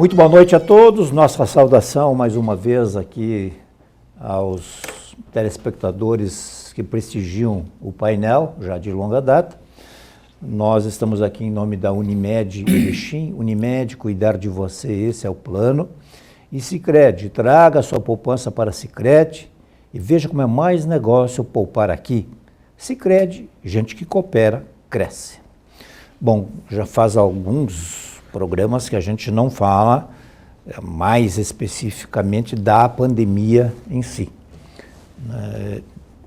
Muito boa noite a todos, nossa saudação mais uma vez aqui aos telespectadores que prestigiam o painel, já de longa data. Nós estamos aqui em nome da Unimed Erechim. Unimed, cuidar de você, esse é o plano. E Sicredi, traga sua poupança para Sicredi e veja como é mais negócio poupar aqui. Sicredi, gente que coopera, cresce. Bom, já faz alguns programas que a gente não fala mais especificamente da pandemia em si.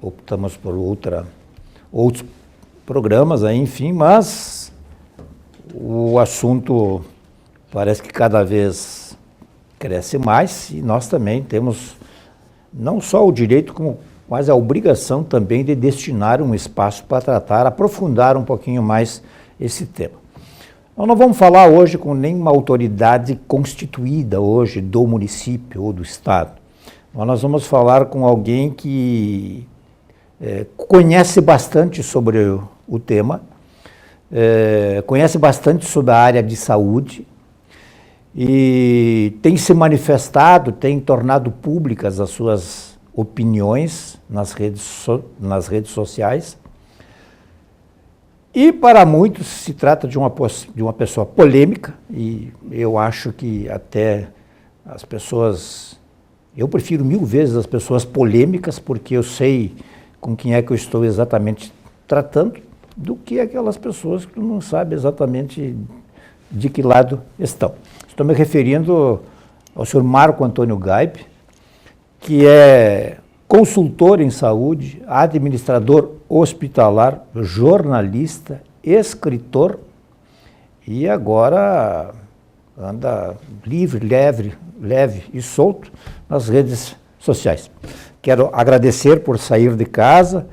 Optamos por outros programas aí, enfim, mas o assunto parece que cada vez cresce mais e nós também temos não só o direito, como quase a obrigação também de destinar um espaço para tratar, aprofundar um pouquinho mais esse tema. Nós não vamos falar hoje com nenhuma autoridade constituída hoje do município ou do estado. Nós vamos falar com alguém que conhece bastante sobre o tema, conhece bastante sobre a área de saúde e tem se manifestado, tem tornado públicas as suas opiniões nas redes sociais. E para muitos se trata de uma pessoa polêmica e eu acho que até as pessoas, eu prefiro 1000 vezes as pessoas polêmicas porque eu sei com quem é que eu estou exatamente tratando do que aquelas pessoas que não sabem exatamente de que lado estão. Estou me referindo ao senhor Marco Antônio Gaip, que é consultor em saúde, administrador hospitalar, jornalista, escritor e agora anda livre, leve e solto nas redes sociais. Quero agradecer por sair de casa,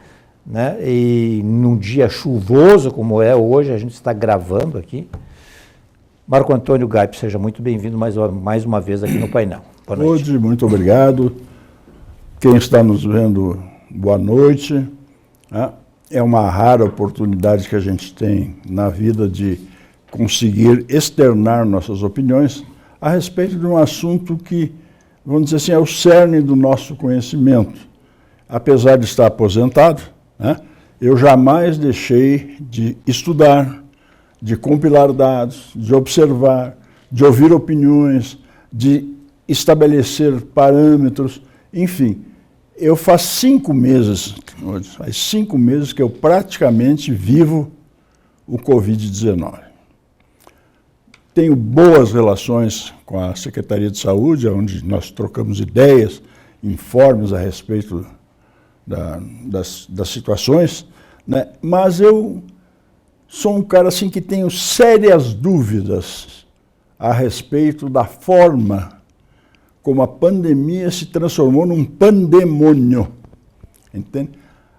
né, e num dia chuvoso como é hoje, a gente está gravando aqui. Marco Antônio Gaip, seja muito bem-vindo mais uma vez aqui no painel. Boa noite. Hoje, muito obrigado. Quem está nos vendo, boa noite. É uma rara oportunidade que a gente tem na vida de conseguir externar nossas opiniões a respeito de um assunto que, vamos dizer assim, é o cerne do nosso conhecimento. Apesar de estar aposentado, eu jamais deixei de estudar, de compilar dados, de observar, de ouvir opiniões, de estabelecer parâmetros, enfim. Eu faz 5 meses que eu praticamente vivo o Covid-19. Tenho boas relações com a Secretaria de Saúde, onde nós trocamos ideias, informes a respeito das situações, né? Mas eu sou um cara assim que tenho sérias dúvidas a respeito da forma como a pandemia se transformou num pandemônio, entende?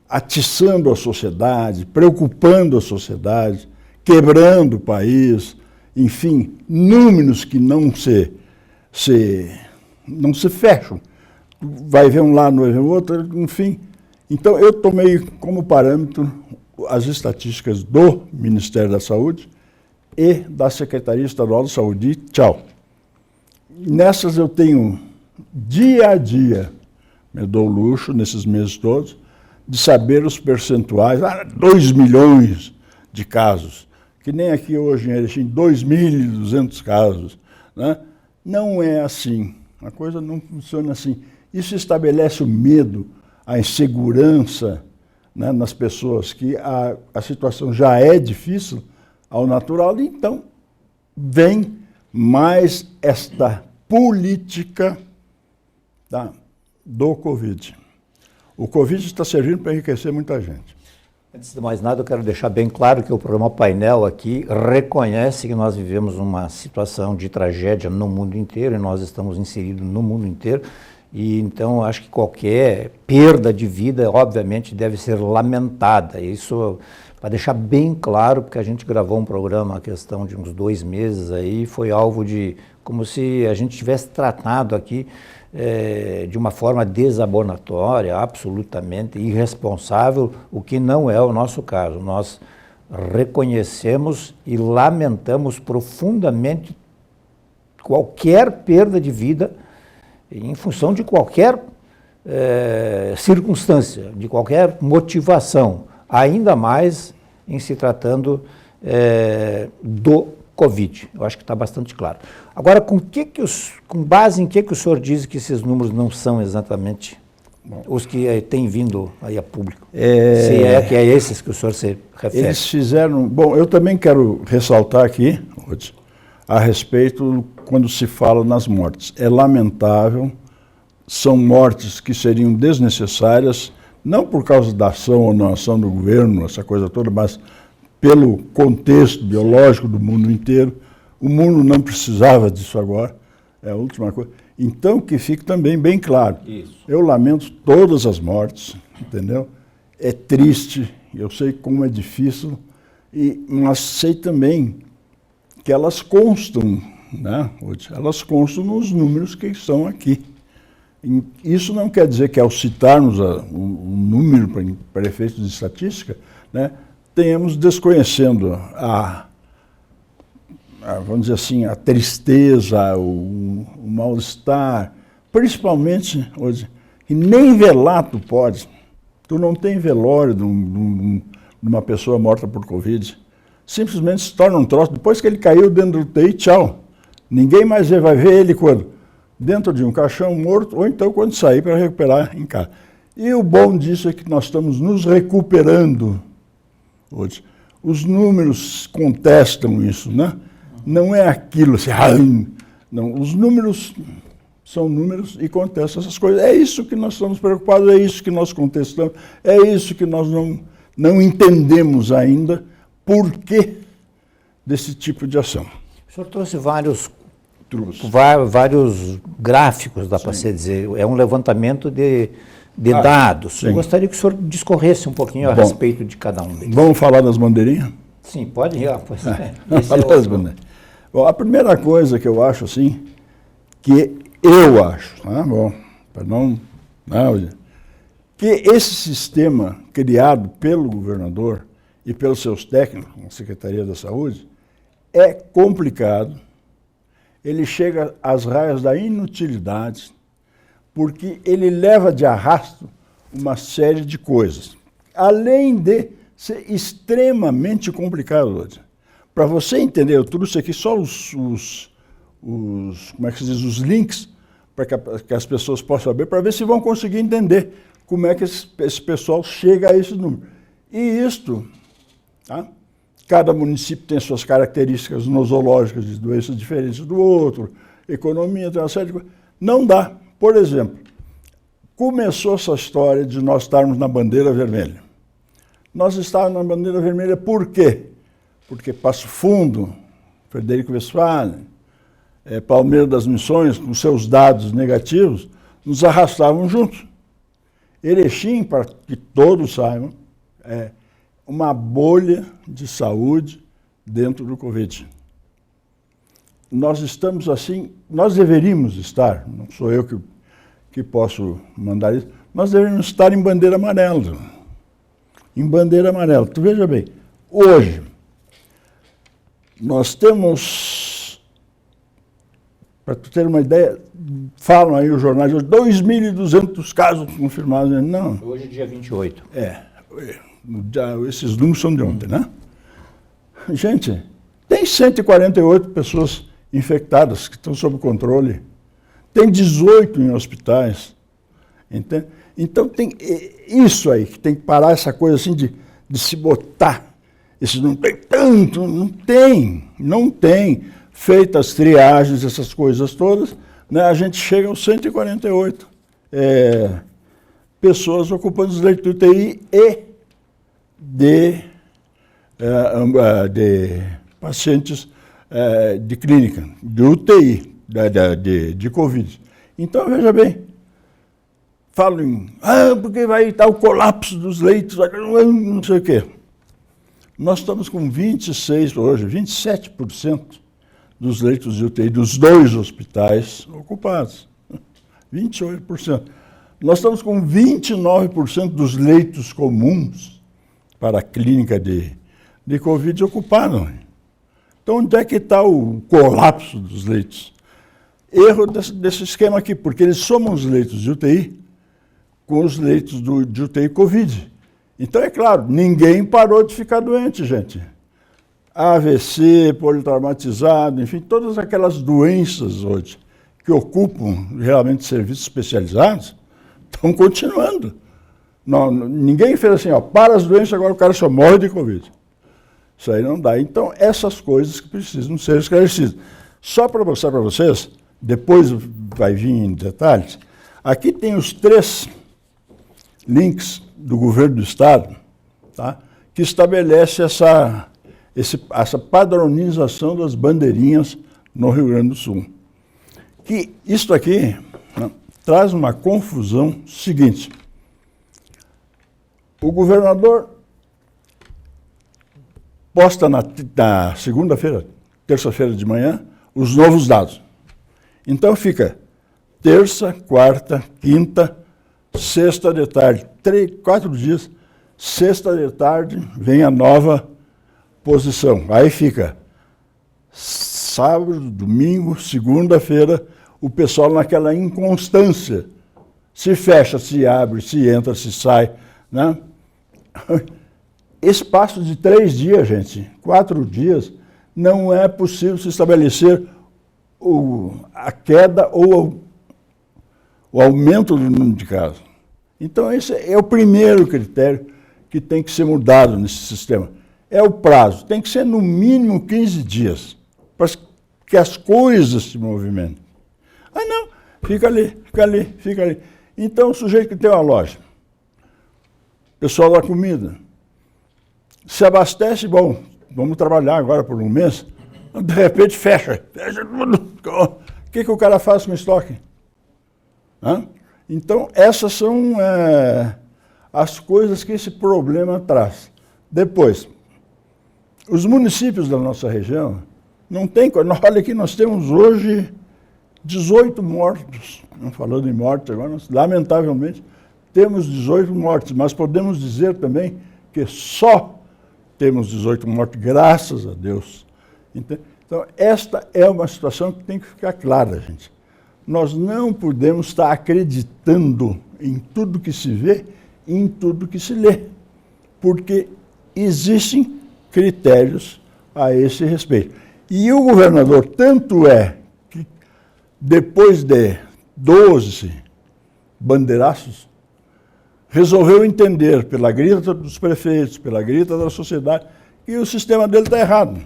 Atiçando a sociedade, preocupando a sociedade, quebrando o país, enfim, números que não se fecham. Vai ver um lado, vai ver o outro, enfim. Então, eu tomei como parâmetro as estatísticas do Ministério da Saúde e da Secretaria Estadual de Saúde. Tchau. Nessas eu tenho, dia a dia, me dou o luxo, nesses meses todos, de saber os percentuais, 2 milhões de casos, que nem aqui hoje em Erechim, 2.200 casos. Né? Não é assim, a coisa não funciona assim. Isso estabelece o medo, a insegurança, né, nas pessoas, que a situação já é difícil ao natural, então vem mais esta política do Covid. O Covid está servindo para enriquecer muita gente. Antes de mais nada, eu quero deixar bem claro que o programa Painel aqui reconhece que nós vivemos uma situação de tragédia no mundo inteiro e nós estamos inseridos no mundo inteiro. E então acho que qualquer perda de vida, obviamente, deve ser lamentada. Isso para deixar bem claro, porque a gente gravou um programa, a questão de uns 2 meses aí, foi alvo de, como se a gente tivesse tratado aqui de uma forma desabonatória, absolutamente irresponsável, o que não é o nosso caso. Nós reconhecemos e lamentamos profundamente qualquer perda de vida em função de qualquer circunstância, de qualquer motivação, ainda mais em se tratando do Covid. Eu acho que está bastante claro. Agora, com base em que o senhor diz que esses números não são exatamente os que têm vindo aí a público? Se é que é esses que o senhor se refere. Eles fizeram... Bom, eu também quero ressaltar aqui, a respeito, quando se fala nas mortes. É lamentável, são mortes que seriam desnecessárias, não por causa da ação ou não ação do governo, essa coisa toda, mas pelo contexto biológico do mundo inteiro. O mundo não precisava disso agora, é a última coisa. Então, que fique também bem claro. Isso. Eu lamento todas as mortes, entendeu? É triste, eu sei como é difícil, mas sei também que elas constam, né? Elas constam nos números que estão aqui. Isso não quer dizer que ao citarmos um número para efeitos de estatística, né, tenhamos desconhecendo vamos dizer assim, a tristeza, o mal-estar, principalmente hoje, que nem velar tu pode. Tu não tem velório de uma pessoa morta por Covid. Simplesmente se torna um troço. Depois que ele caiu dentro do UTI, tchau. Ninguém mais vai ver ele quando? Dentro de um caixão morto, ou então quando sair para recuperar em casa. E o bom disso é que nós estamos nos recuperando hoje. Os números contestam isso, né? Não é aquilo assim, não, os números são números e contestam essas coisas. É isso que nós estamos preocupados, é isso que nós contestamos, é isso que nós não entendemos ainda por que desse tipo de ação. O senhor trouxe vários gráficos, dá para se dizer, é um levantamento de dados. Sim. Eu gostaria que o senhor discorresse um pouquinho a respeito de cada um deles. Vamos falar das bandeirinhas? Sim, pode ir. Pois falar das bandeirinhas. Bom, a primeira coisa que eu acho assim, para não, que esse sistema criado pelo governador e pelos seus técnicos, na Secretaria da Saúde, é complicado, ele chega às raias da inutilidade, porque ele leva de arrasto uma série de coisas, além de ser extremamente complicado hoje. Para você entender, eu trouxe aqui só como é que se diz, os links, para que as pessoas possam saber, para ver se vão conseguir entender como é que esse pessoal chega a esse número. E isto, tá? Cada município tem suas características nosológicas de doenças diferentes do outro, economia, tem uma série de coisas. Não dá. Por exemplo, começou essa história de nós estarmos na bandeira vermelha. Nós estávamos na bandeira vermelha por quê? Porque Passo Fundo, Frederico Westphalen, Palmeiras das Missões, com seus dados negativos, nos arrastavam juntos. Erechim, para que todos saibam, é uma bolha de saúde dentro do Covid. Nós estamos assim, nós deveríamos estar, não sou eu que posso mandar isso, nós deveríamos estar em bandeira amarela. Em bandeira amarela. Tu veja bem, hoje, nós temos, para tu ter uma ideia, falam aí os jornais, 2.200 casos confirmados. Não. Hoje é dia 28. Esses números são de ontem, né? Gente, tem 148 pessoas infectadas que estão sob controle. Tem 18 em hospitais. Entende? Então tem isso aí, que tem que parar essa coisa assim de se botar. Isso não tem tanto, não tem. Feitas as triagens, essas coisas todas, né, a gente chega aos 148 pessoas ocupando os leitos de UTI e de pacientes de clínica, de UTI, de Covid. Então, veja bem, falam porque vai estar o colapso dos leitos, não sei o quê. Nós estamos com 26 hoje, 27% dos leitos de UTI dos 2 hospitais ocupados. 28%. Nós estamos com 29% dos leitos comuns para a clínica de Covid ocupados. Então, onde é que está o colapso dos leitos? erro desse esquema aqui, porque eles somam os leitos de UTI com os leitos de UTI Covid. Então, é claro, ninguém parou de ficar doente, gente. AVC, politraumatizado, enfim, todas aquelas doenças hoje que ocupam realmente serviços especializados estão continuando. Não, ninguém fez assim, ó, para as doenças, agora o cara só morre de Covid. Isso aí não dá. Então, essas coisas que precisam ser esclarecidas. Só para mostrar para vocês, depois vai vir em detalhes, aqui tem os 3 links do governo do Estado, tá, que estabelece essa padronização das bandeirinhas no Rio Grande do Sul. Que isso aqui, né, traz uma confusão seguinte. O governador posta na segunda-feira, terça-feira de manhã, os novos dados. Então fica terça, quarta, quinta, sexta de tarde, 4 dias, sexta de tarde vem a nova posição. Aí fica sábado, domingo, segunda-feira, o pessoal naquela inconstância. Se fecha, se abre, se entra, se sai, né? Espaço de 3 dias, gente, 4 dias, não é possível se estabelecer a queda ou o aumento do número de casos. Então, esse é o primeiro critério que tem que ser mudado nesse sistema. É o prazo, tem que ser no mínimo 15 dias, para que as coisas se movimentem. Ah, não, fica ali, fica ali, fica ali. Então, o sujeito que tem uma loja, pessoal da comida, se abastece, bom, vamos trabalhar agora por um mês, de repente fecha tudo. O que o cara faz com o estoque? Hã? Então, essas são as coisas que esse problema traz. Depois, os municípios da nossa região, não tem, olha aqui, nós temos hoje 18 mortos, falando em morte agora, lamentavelmente, temos 18 mortes, mas podemos dizer também que só temos 18 mortes, graças a Deus. Então, esta é uma situação que tem que ficar clara, gente. Nós não podemos estar acreditando em tudo que se vê, em tudo que se lê, porque existem critérios a esse respeito. E o governador, tanto é que depois de 12 bandeiraços, resolveu entender pela grita dos prefeitos, pela grita da sociedade, que o sistema dele está errado.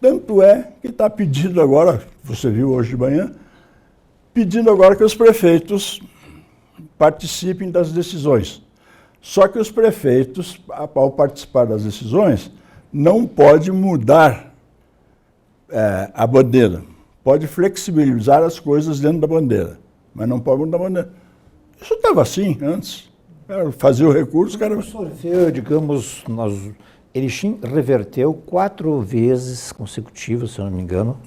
Tanto é que está pedindo agora, você viu hoje de manhã, pedindo agora que os prefeitos participem das decisões. Só que os prefeitos, ao participar das decisões, não pode mudar a bandeira. Pode flexibilizar as coisas dentro da bandeira, mas não pode mudar a bandeira. Isso estava assim antes. Fazia o recurso, o cara... Absorveu, digamos, Erechim reverteu 4 vezes consecutivas, se eu não me engano,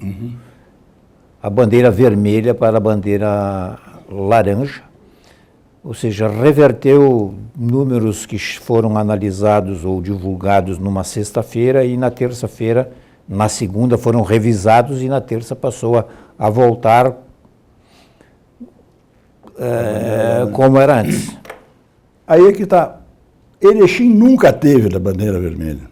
a bandeira vermelha para a bandeira laranja, ou seja, reverteu números que foram analisados ou divulgados numa sexta-feira e na terça-feira, na segunda foram revisados e na terça passou a voltar como era antes. Aí é que está. Erechim nunca teve a bandeira vermelha.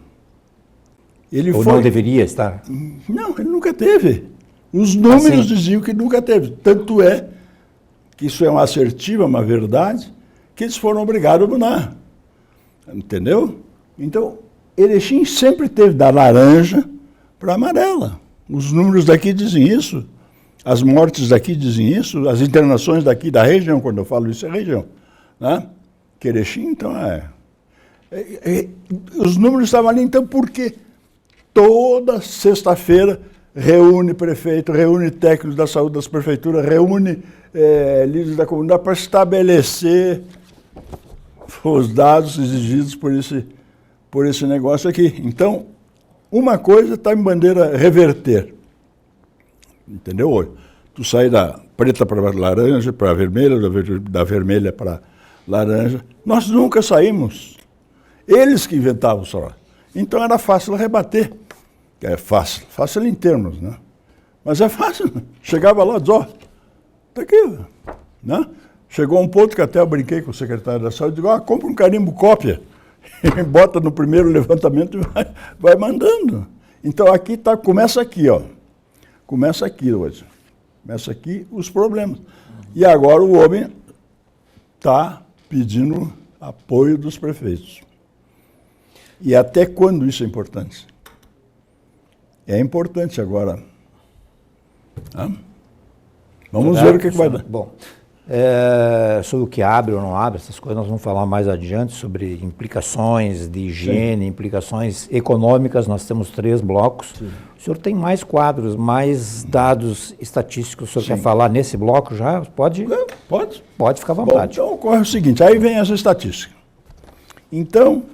Ou não deveria estar? Não, ele nunca teve. Os números diziam que nunca teve. Tanto é que isso é uma assertiva, uma verdade, que eles foram obrigados a mudar. Entendeu? Então, Erechim sempre teve da laranja para amarela. Os números daqui dizem isso. As mortes daqui dizem isso. As internações daqui da região, quando eu falo isso, é região. Né? Que Erechim, então, os números estavam ali, então, por quê? Toda sexta-feira reúne prefeito, reúne técnicos da saúde das prefeituras, reúne líderes da comunidade para estabelecer os dados exigidos por esse negócio aqui. Então, uma coisa está em bandeira reverter. Entendeu? Hoje, tu sai da preta para laranja, para vermelha, da vermelha para laranja. Nós nunca saímos. Eles que inventavam o salário. Então era fácil rebater. É fácil em termos, né? Mas é fácil. Chegava lá e dizia, ó, tá aqui, né? Chegou um ponto que até eu brinquei com o secretário da saúde, digo, compra um carimbo cópia, bota no primeiro levantamento e vai mandando. Então aqui tá, começa aqui, ó. Começa aqui hoje. Começa aqui os problemas. E agora o homem está pedindo apoio dos prefeitos. E até quando isso é importante? É importante agora. Tá? Vamos ver o que vai dar. Bom, sobre o que abre ou não abre, essas coisas nós vamos falar mais adiante, sobre implicações de higiene, sim, implicações econômicas, nós temos 3 blocos. Sim. O senhor tem mais quadros, mais dados estatísticos, o senhor, sim, quer falar nesse bloco já? Pode? Pode. Pode ficar à vontade. Bom, então ocorre o seguinte, aí vem essa estatística. Então,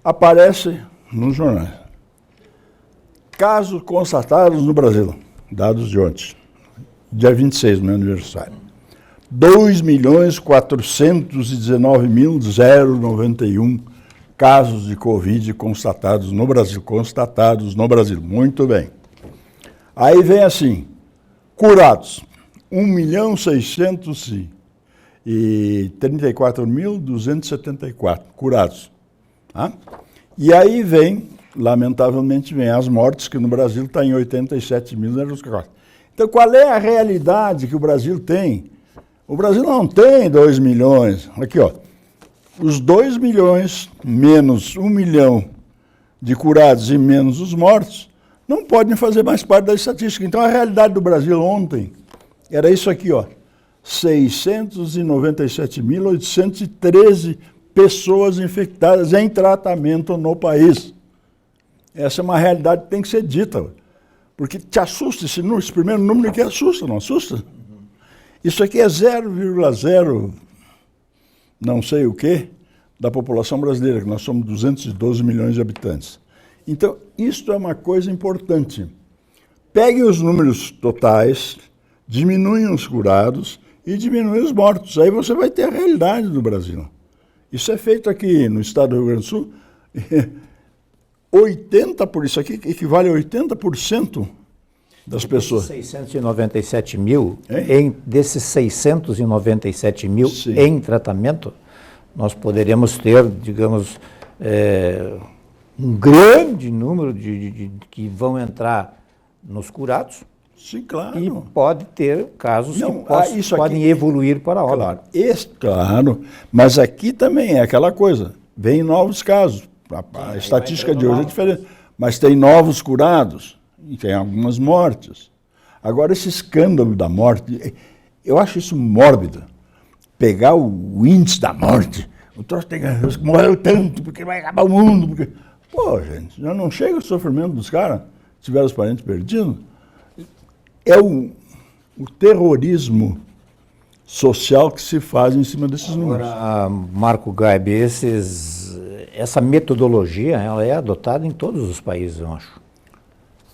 aparece nos jornais, casos constatados no Brasil, dados de ontem, dia 26, no meu aniversário. 2.419.091 casos de Covid constatados no Brasil. Muito bem. Aí vem assim, curados, 1.634.274 curados. Tá? E aí vem, lamentavelmente, vem as mortes, que no Brasil está em 87.000. Então, qual é a realidade que o Brasil tem? O Brasil não tem 2 milhões. Aqui, ó. Os 2 milhões menos 1 milhão de curados e menos os mortos não podem fazer mais parte da estatística. Então, a realidade do Brasil ontem era isso aqui, ó. 697.813 pessoas infectadas em tratamento no país. Essa é uma realidade que tem que ser dita. Porque te assusta esse primeiro número que assusta, não assusta? Isso aqui é 0,0 não sei o quê da população brasileira, que nós somos 212 milhões de habitantes. Então, isto é uma coisa importante. Pegue os números totais, diminuem os curados e diminuem os mortos. Aí você vai ter a realidade do Brasil. Isso é feito aqui no estado do Rio Grande do Sul. 80%, isso aqui equivale a 80% das pessoas. 697 mil, desses 697 mil, sim, em tratamento, nós poderíamos ter, digamos, um grande número de que vão entrar nos curados. Sim, claro. E pode ter casos que podem evoluir para a óbito. Claro, claro, mas aqui também é aquela coisa, vem novos casos. A estatística de hoje é diferente, mas tem novos curados e tem algumas mortes. Agora, esse escândalo da morte, eu acho isso mórbido. Pegar o índice da morte, o troço morreu tanto, porque vai acabar o mundo. Porque... Pô, gente, já não chega o sofrimento dos caras, tiveram os parentes perdidos. É o terrorismo social que se faz em cima desses números. Agora, Marco Gaib, essa metodologia, ela é adotada em todos os países, eu acho.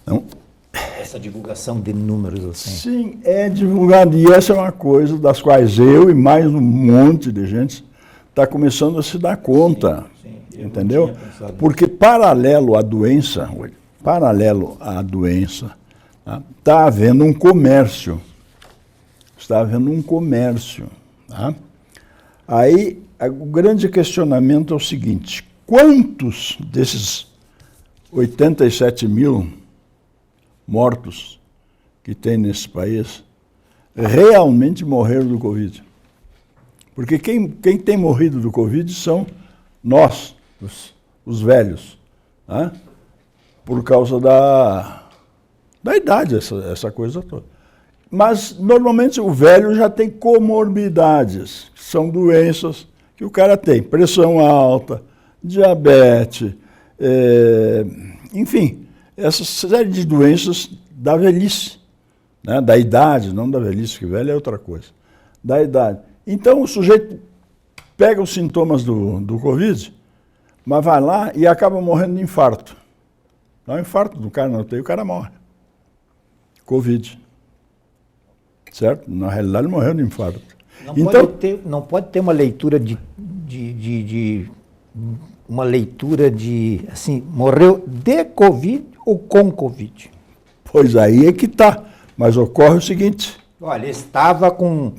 Não. Essa divulgação de números assim. Sim, é divulgado. E essa é uma coisa das quais eu e mais um monte de gente está começando a se dar conta. Sim, entendeu? Porque paralelo à doença, está havendo um comércio. Está havendo um comércio. Tá? Aí, o grande questionamento é o seguinte, quantos desses 87 mil mortos que tem nesse país realmente morreram do Covid? Porque quem tem morrido do Covid são nós, os velhos, tá? Por causa da idade, essa coisa toda. Mas, normalmente, o velho já tem comorbidades, que são doenças que o cara tem. Pressão alta, diabetes, enfim, essa série de doenças da velhice, né? Da idade, não da velhice, que velho é outra coisa, da idade. Então, o sujeito pega os sintomas do Covid, mas vai lá e acaba morrendo de infarto. Dá um infarto do cara na UTI, o cara morre. Covid. Certo? Na realidade, ele morreu de infarto. Não pode ter uma leitura assim, morreu de Covid ou com Covid? Pois aí é que está. Mas ocorre o seguinte... Olha, estava com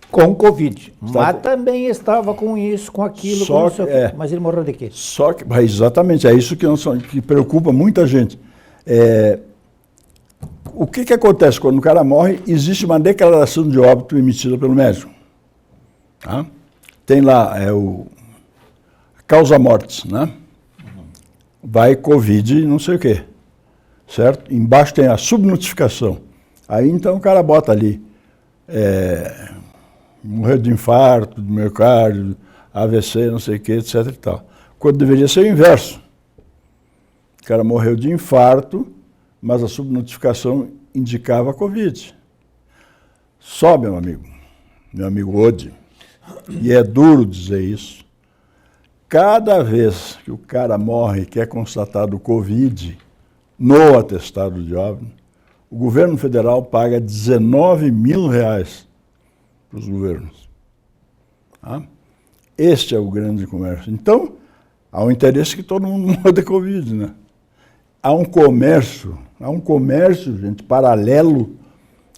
Covid, mas também estava com isso, com aquilo, Só com mas ele morreu de quê? Só que, exatamente, é isso que preocupa muita gente. O que acontece quando o cara morre? Existe uma declaração de óbito emitida pelo médico. Tá? Tem lá causa mortis, né? Vai Covid não sei o quê, certo? Embaixo tem a subnotificação. Aí então o cara bota ali, morreu de infarto, de miocárdio, AVC, não sei o quê, etc e tal. Quando deveria ser o inverso. O cara morreu de infarto, mas a subnotificação indicava Covid. Só, meu amigo Odi, e é duro dizer isso, cada vez que o cara morre que é constatado Covid no atestado de óbito, o governo federal paga R$19 mil para os governos. Tá? Este é o grande comércio. Então, há um interesse que todo mundo morra de Covid, né? Há um comércio, gente, paralelo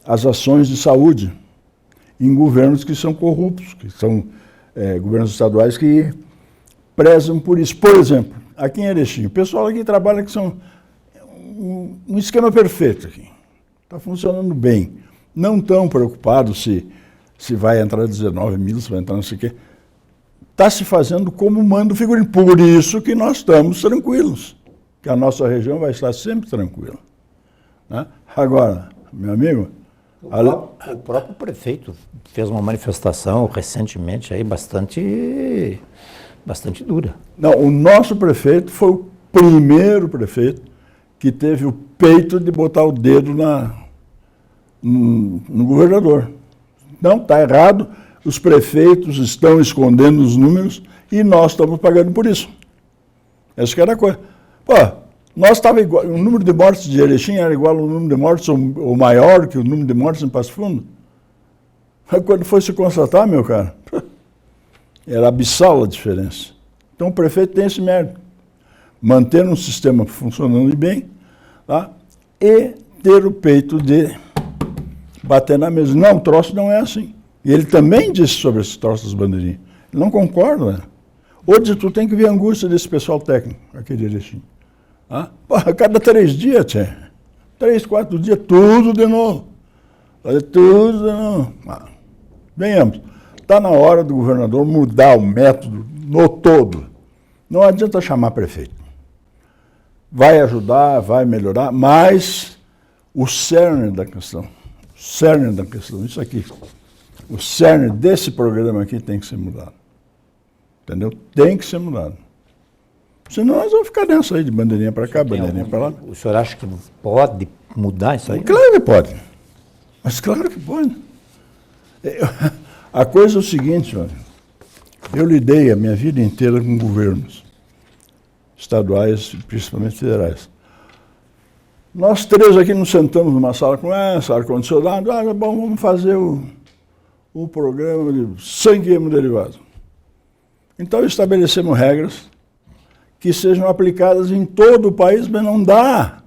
às ações de saúde em governos que são corruptos, que são governos estaduais que prezam por isso. Por exemplo, aqui em Erechim, o pessoal aqui trabalha que são um esquema perfeito aqui. Está funcionando bem. Não estão preocupados se vai entrar 19 mil, se vai entrar não sei o quê. Está se fazendo como manda o figurino. Por isso que nós estamos tranquilos, que a nossa região vai estar sempre tranquila. Né? Agora, meu amigo... O próprio prefeito fez uma manifestação recentemente aí bastante dura. Não, o nosso prefeito foi o primeiro prefeito que teve o peito de botar o dedo no governador. Não, está errado, os prefeitos estão escondendo os números e nós estamos pagando por isso. Essa que era a coisa. Pô, nós estávamos igual, o número de mortes de Erechim era igual ao número de mortes, ou maior que o número de mortes em Passo Fundo. Aí quando foi se constatar, meu cara, era abissal a diferença. Então o prefeito tem esse mérito. Manter um sistema funcionando bem, tá? E ter o peito de bater na mesa. Não, o troço não é assim. E ele também disse sobre esse troço das bandeirinhas. Ele não concorda, né? Hoje tu tem que ver a angústia desse pessoal técnico, aqui de Erechim. Ah? A cada 3 dias, 3, 4 dias, tudo de novo. Tudo de novo. Venhamos. Está na hora do governador mudar o método no todo. Não adianta chamar prefeito. Vai ajudar, vai melhorar, mas o cerne da questão, isso aqui, o cerne desse programa aqui tem que ser mudado. Entendeu? Tem que ser mudado. Senão nós vamos ficar nessa aí de bandeirinha para cá, bandeirinha para lá. O senhor acha que pode mudar isso aí? Claro que pode. Mas claro que pode. A coisa é o seguinte, olha, eu lidei a minha vida inteira com governos estaduais, principalmente federais. Nós 3 aqui nos sentamos numa sala com essa, ar-condicionado, bom, vamos fazer o programa de sangue hemoderivados. Então estabelecemos regras que sejam aplicadas em todo o país, mas não dá.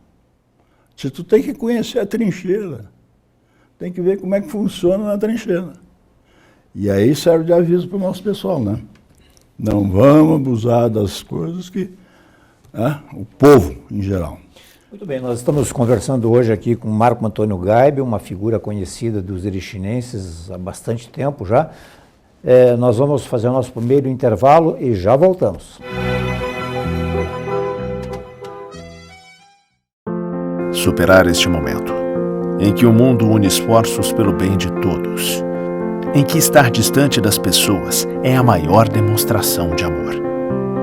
Tu tem que conhecer a trincheira, tem que ver como é que funciona na trincheira. E aí serve de aviso para o nosso pessoal, né? Não vamos abusar das coisas que... o povo, em geral. Muito bem, nós estamos conversando hoje aqui com Marco Antônio Gaibe, uma figura conhecida dos erechinenses há bastante tempo já. Nós vamos fazer o nosso primeiro intervalo e já voltamos. Superar este momento, em que o mundo une esforços pelo bem de todos, em que estar distante das pessoas é a maior demonstração de amor,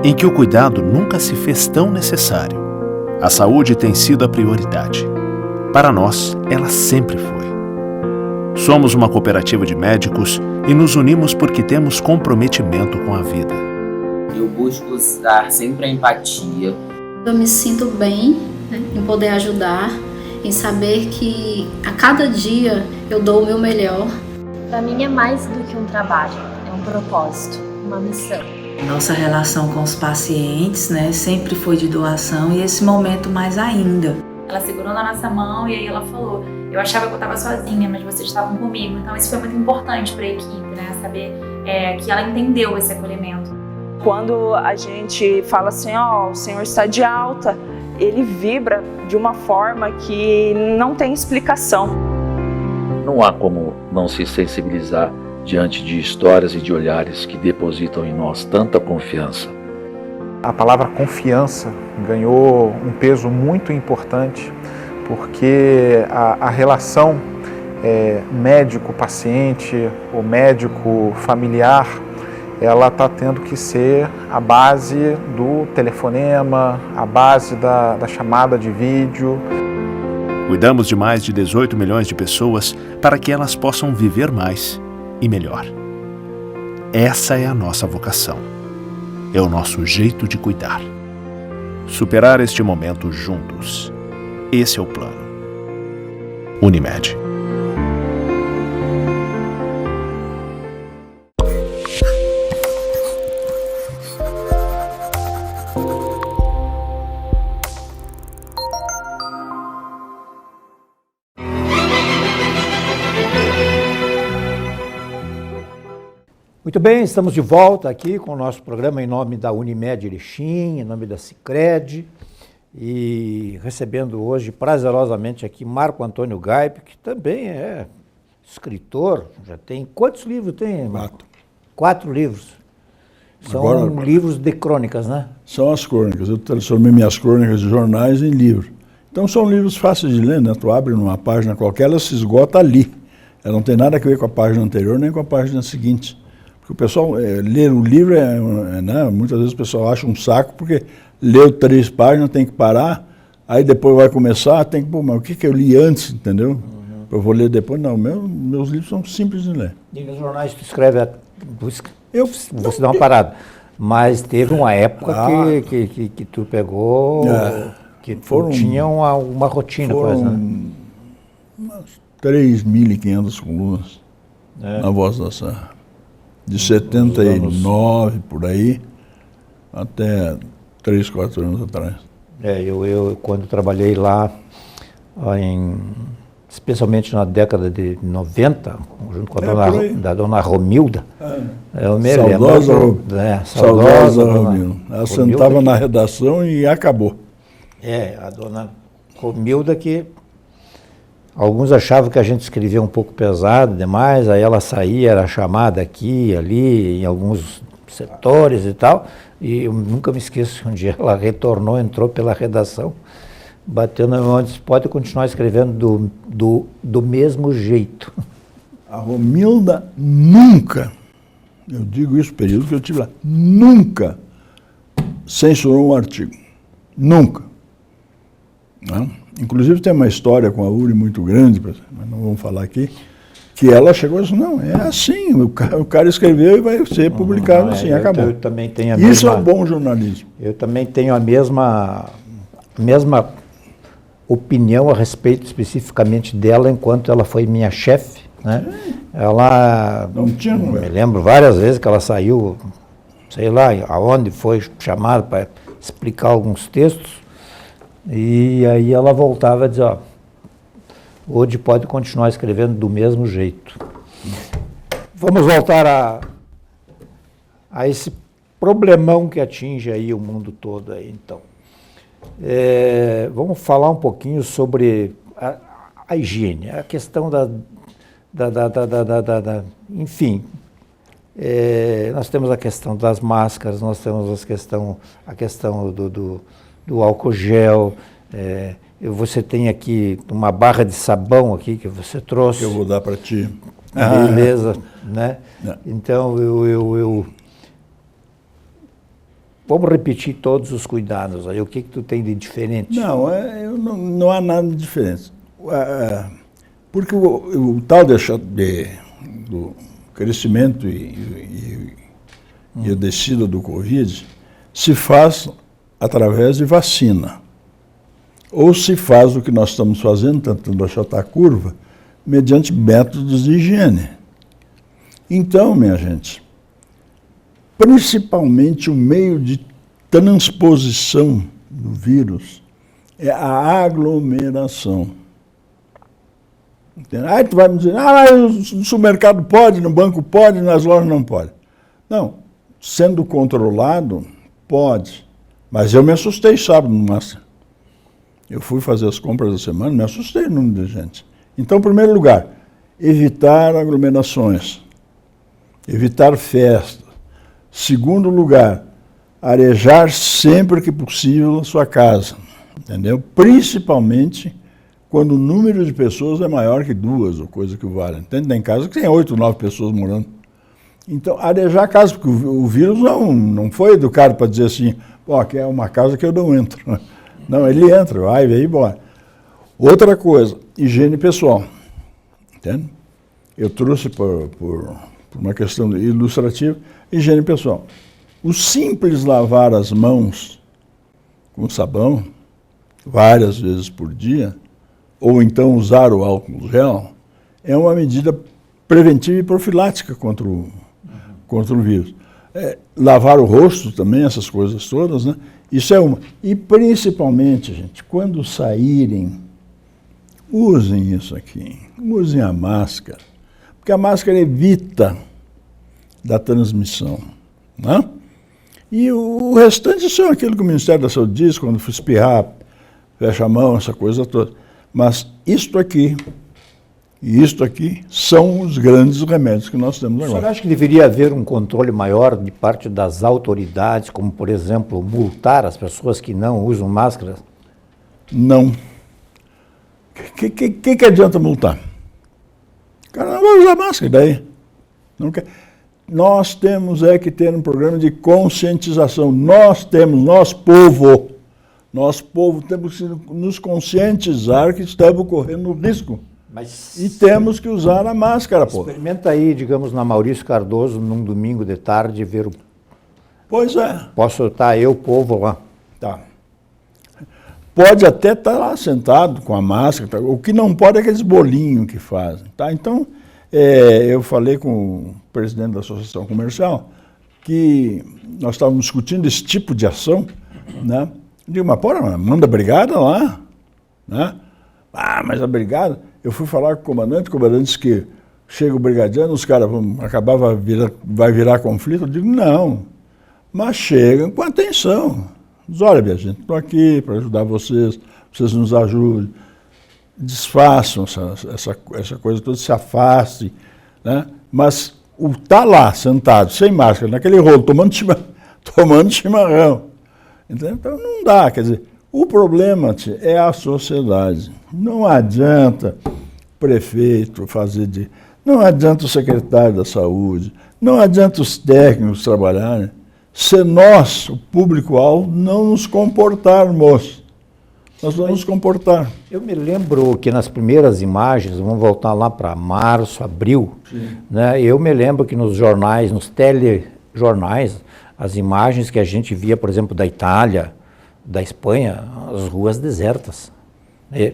em que o cuidado nunca se fez tão necessário. A saúde tem sido a prioridade. Para nós, ela sempre foi. Somos uma cooperativa de médicos e nos unimos porque temos comprometimento com a vida. Eu busco dar sempre a empatia. Eu me sinto bem, né, em poder ajudar, em saber que a cada dia eu dou o meu melhor. Para mim é mais do que um trabalho, é um propósito, uma missão. Nossa relação com os pacientes, né, sempre foi de doação e esse momento mais ainda. Ela segurou na nossa mão e aí ela falou: Eu achava que eu estava sozinha, mas vocês estavam comigo. Então isso foi muito importante para a equipe, né? Saber que ela entendeu esse acolhimento. Quando a gente fala assim, ó, o senhor está de alta, ele vibra de uma forma que não tem explicação. Não há como não se sensibilizar diante de histórias e de olhares que depositam em nós tanta confiança. A palavra confiança ganhou um peso muito importante, porque a relação médico-paciente ou médico-familiar, ela está tendo que ser a base do telefonema, a base da chamada de vídeo. Cuidamos de mais de 18 milhões de pessoas para que elas possam viver mais e melhor. Essa é a nossa vocação. É o nosso jeito de cuidar. Superar este momento juntos. Esse é o plano. Unimed. Muito bem, estamos de volta aqui com o nosso programa em nome da Unimed Erechim, em nome da Sicredi, e recebendo hoje prazerosamente aqui Marco Antônio Gaipe, que também é escritor, já tem, quantos livros tem? 4. 4 livros. São agora, livros de crônicas, né? São as crônicas, eu transformei minhas crônicas de jornais em livros. Então são livros fáceis de ler, né? Tu abre numa página qualquer, ela se esgota ali. Ela não tem nada a ver com a página anterior, nem com a página seguinte. O pessoal, ler um livro, né, muitas vezes o pessoal acha um saco, porque leu 3 páginas, tem que parar, aí depois vai começar, tem que, pô, mas o que eu li antes, entendeu? Uhum. Eu vou ler depois. Não, meus livros são simples de ler. E nos jornais tu escreve, você dá uma parada, mas teve uma época que tu pegou, que tu tinha uma rotina quase, né? Umas 3.500 colunas na Voz da Serra. De 79, por aí, até 3, 4 anos atrás. Eu quando trabalhei lá, especialmente na década de 90, junto com a dona Romilda, eu me lembro. Saudosa Romilda. Ela sentava na redação e acabou. A dona Romilda que... Alguns achavam que a gente escrevia um pouco pesado demais, aí ela saía, era chamada aqui, ali, em alguns setores e tal, e eu nunca me esqueço que um dia ela retornou, entrou pela redação, bateu na mão e disse, pode continuar escrevendo do mesmo jeito. A Romilda nunca, eu digo isso no período que eu estive lá, nunca censurou um artigo. Nunca. Não? Inclusive tem uma história com a URI muito grande, mas não vamos falar aqui, que ela chegou e disse, não, é assim, o cara escreveu e vai ser publicado assim, acabou. Eu também tenho Isso é um bom jornalismo. Eu também tenho a mesma opinião a respeito especificamente dela, enquanto ela foi minha chefe, né? Ela, me lembro várias vezes que ela saiu, sei lá, aonde foi chamada para explicar alguns textos, e aí ela voltava a dizer, ó, hoje pode continuar escrevendo do mesmo jeito. Vamos voltar a esse problemão que atinge aí o mundo todo aí, então. Vamos falar um pouquinho sobre a higiene, a questão enfim, nós temos a questão das máscaras, nós temos a questão do álcool gel, você tem aqui uma barra de sabão aqui que você trouxe. Que eu vou dar para ti. Beleza, né? Então, vamos repetir todos os cuidados aí. O que tu tem de diferente? Não há nada de diferente. Porque o tal do crescimento e a descida do Covid se faz através de vacina. Ou se faz o que nós estamos fazendo, tentando achatar a curva, mediante métodos de higiene. Então, minha gente, principalmente o meio de transposição do vírus é a aglomeração. Aí tu vai me dizer, no supermercado pode, no banco pode, nas lojas não pode. Não, sendo controlado, pode. Mas eu me assustei sábado no Master. Eu fui fazer as compras da semana, me assustei o número de gente. Então, em primeiro lugar, evitar aglomerações, evitar festas. Segundo lugar, arejar sempre que possível a sua casa, entendeu? Principalmente quando o número de pessoas é maior que 2 ou coisa que vale. Entende? Tem casa que tem 8, 9 pessoas morando. Então, arejar a casa, porque o vírus não foi educado para dizer assim, aqui é uma casa que eu não entro. Não, ele entra, vai e embora. Outra coisa, higiene pessoal. Entende? Eu trouxe por uma questão ilustrativa, higiene pessoal. O simples lavar as mãos com sabão, várias vezes por dia, ou então usar o álcool gel, é uma medida preventiva e profilática contra o vírus. Lavar o rosto também, essas coisas todas, né? Isso é uma. E principalmente, gente, quando saírem, usem isso aqui, usem a máscara, porque a máscara evita da transmissão, né? E o restante são aquilo que o Ministério da Saúde diz, quando for espirrar, fecha a mão, essa coisa toda. Mas isto aqui e isto aqui são os grandes remédios que nós temos agora. O senhor acha que deveria haver um controle maior de parte das autoridades, como, por exemplo, multar as pessoas que não usam máscara? Não. O que adianta multar? O cara não vai usar máscara, daí? Não quer. Nós temos que ter um programa de conscientização. Nós povo, temos que nos conscientizar que estamos correndo risco. E temos que usar a máscara, pô. Experimenta aí, digamos, na Maurício Cardoso, num domingo de tarde, ver o... Pois é. Posso estar eu, povo, lá? Tá. Pode até estar lá sentado com a máscara, tá? O que não pode é aqueles bolinhos que fazem, tá? Então, eu falei com o presidente da Associação Comercial que nós estávamos discutindo esse tipo de ação, né? Eu digo, mas porra, manda a brigada lá, né? Mas a brigada... Eu fui falar com o comandante disse que chega o brigadiano, os caras vão acabar, vai virar conflito. Eu digo, não, mas chegam com atenção. Diz, olha, minha gente, estou aqui para ajudar vocês nos ajudem, desfaçam essa coisa toda, se afastem, né? Mas o tá lá, sentado, sem máscara, naquele rolo, tomando chimarrão. Entendeu? Então não dá, quer dizer, o problema é a sociedade. Não adianta o prefeito não adianta o secretário da saúde, não adianta os técnicos trabalharem, se nós, o público-alvo, não nos comportarmos. Nós vamos nos comportar. Eu me lembro que nas primeiras imagens, vamos voltar lá para março, abril, né? Eu me lembro que nos jornais, nos telejornais, as imagens que a gente via, por exemplo, da Itália, da Espanha, as ruas desertas.